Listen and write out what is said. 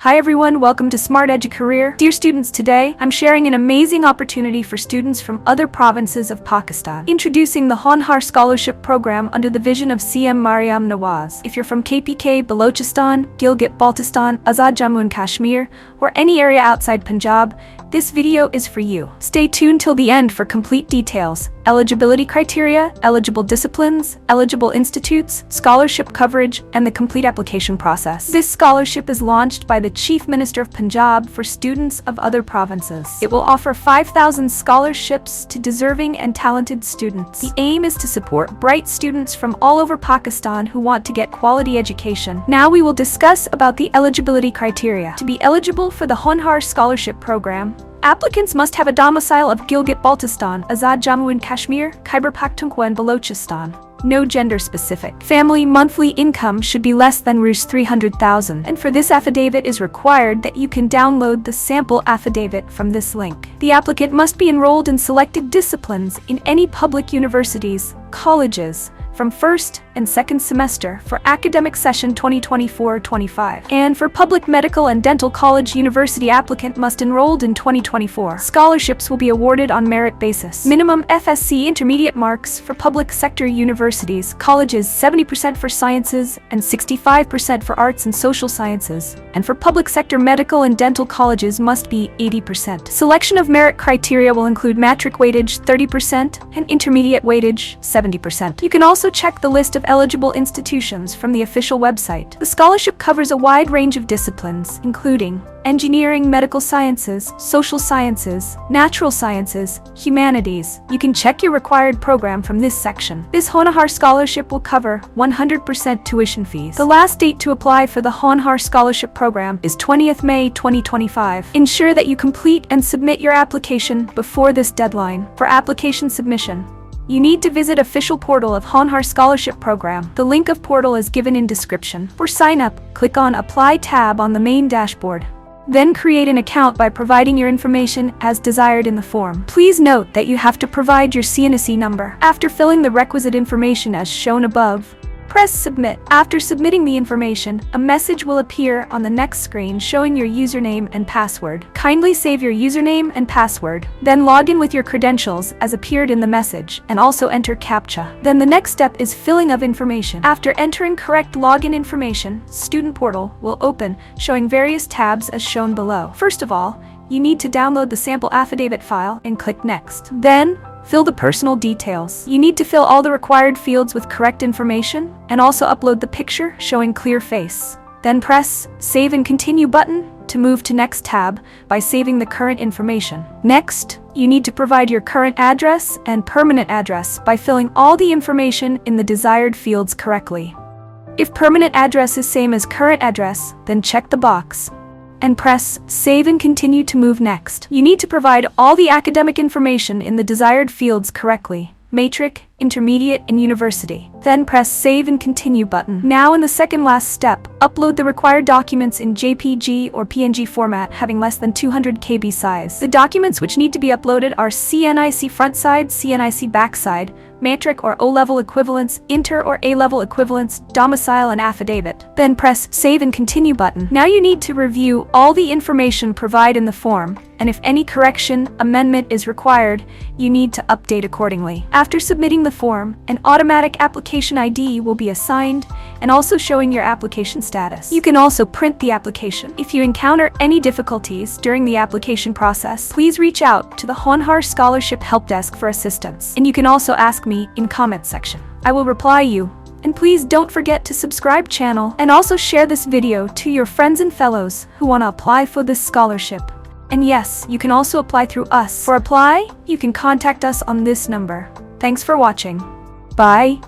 Hi everyone, welcome to SmartEduCareer. Dear students, today I'm sharing an amazing opportunity for students from other provinces of Pakistan. Introducing the Honhar Scholarship program under the vision of CM Mariam Nawaz. If you're from KPK, Balochistan, Gilgit-Baltistan, Azad Jammu and Kashmir, or any area outside Punjab, this video is for you. Stay tuned till the end for complete details. Eligibility criteria, eligible disciplines, eligible institutes, scholarship coverage, and the complete application process. This scholarship is launched by the Chief Minister of Punjab for students of other provinces. It will offer 5,000 scholarships to deserving and talented students. The aim is to support bright students from all over Pakistan who want to get quality education. Now we will discuss about the eligibility criteria. To be eligible for the Honhar Scholarship program, applicants must have a domicile of Gilgit-Baltistan, Azad Jammu and Kashmir, Khyber Pakhtunkhwa and Balochistan. No gender specific. Family monthly income should be less than Rs 300,000, and for this affidavit is required that you can download the sample affidavit from this link. The applicant must be enrolled in selected disciplines in any public universities, colleges, from first and second semester for academic session 2024-25. And for public medical and dental college university applicant must enrolled in 2024. Scholarships will be awarded on merit basis. Minimum FSC intermediate marks for public sector universities, colleges 70% for sciences and 65% for arts and social sciences. And for public sector medical and dental colleges must be 80%. Selection of merit criteria will include matric weightage 30% and intermediate weightage 70%. You can also check the list of eligible institutions from the official website. The scholarship covers a wide range of disciplines, including engineering, medical sciences, social sciences, natural sciences, humanities. You can check your required program from this section. This Honhar Scholarship will cover 100% tuition fees. The last date to apply for the Honhar Scholarship program is 20th May 2025. Ensure that you complete and submit your application before this deadline. For application submission, you need to visit official portal of Honhar Scholarship Program. The link of portal is given in description. For sign up, click on Apply tab on the main dashboard. Then create an account by providing your information as desired in the form. Please note that you have to provide your CNSE number. After filling the requisite information as shown above, press Submit. After submitting the information, a message will appear on the next screen showing your username and password. Kindly save your username and password. Then log in with your credentials as appeared in the message and also enter CAPTCHA. Then the next step is filling of information. After entering correct login information, Student Portal will open showing various tabs as shown below. First of all, you need to download the sample affidavit file and click Next. Then, fill the personal details. You need to fill all the required fields with correct information and also upload the picture showing clear face. Then press Save and Continue button to move to next tab by saving the current information. Next, you need to provide your current address and permanent address by filling all the information in the desired fields correctly. If permanent address is same as current address, then check the box and press Save and Continue to move next. You need to provide all the academic information in the desired fields correctly: matric, intermediate, and university. Then press Save and Continue button. Now in the second last step, upload the required documents in JPG or PNG format having less than 200 KB size. The documents which need to be uploaded are CNIC front side, CNIC back side, matric or O-level equivalence, inter or A-level equivalence, domicile, and affidavit. Then press Save and Continue button. Now you need to review all the information provided in the form, and if any correction, amendment is required, you need to update accordingly. After submitting the form, an automatic application ID will be assigned and also showing your application status. You can also print the application. If you encounter any difficulties during the application process, please reach out to the Honhar Scholarship Help Desk for assistance. And you can also ask me in comment section. I will reply you. And please don't forget to subscribe channel and also share this video to your friends and fellows who want to apply for this scholarship. And yes, you can also apply through us. For apply, you can contact us on this number. Thanks for watching. Bye.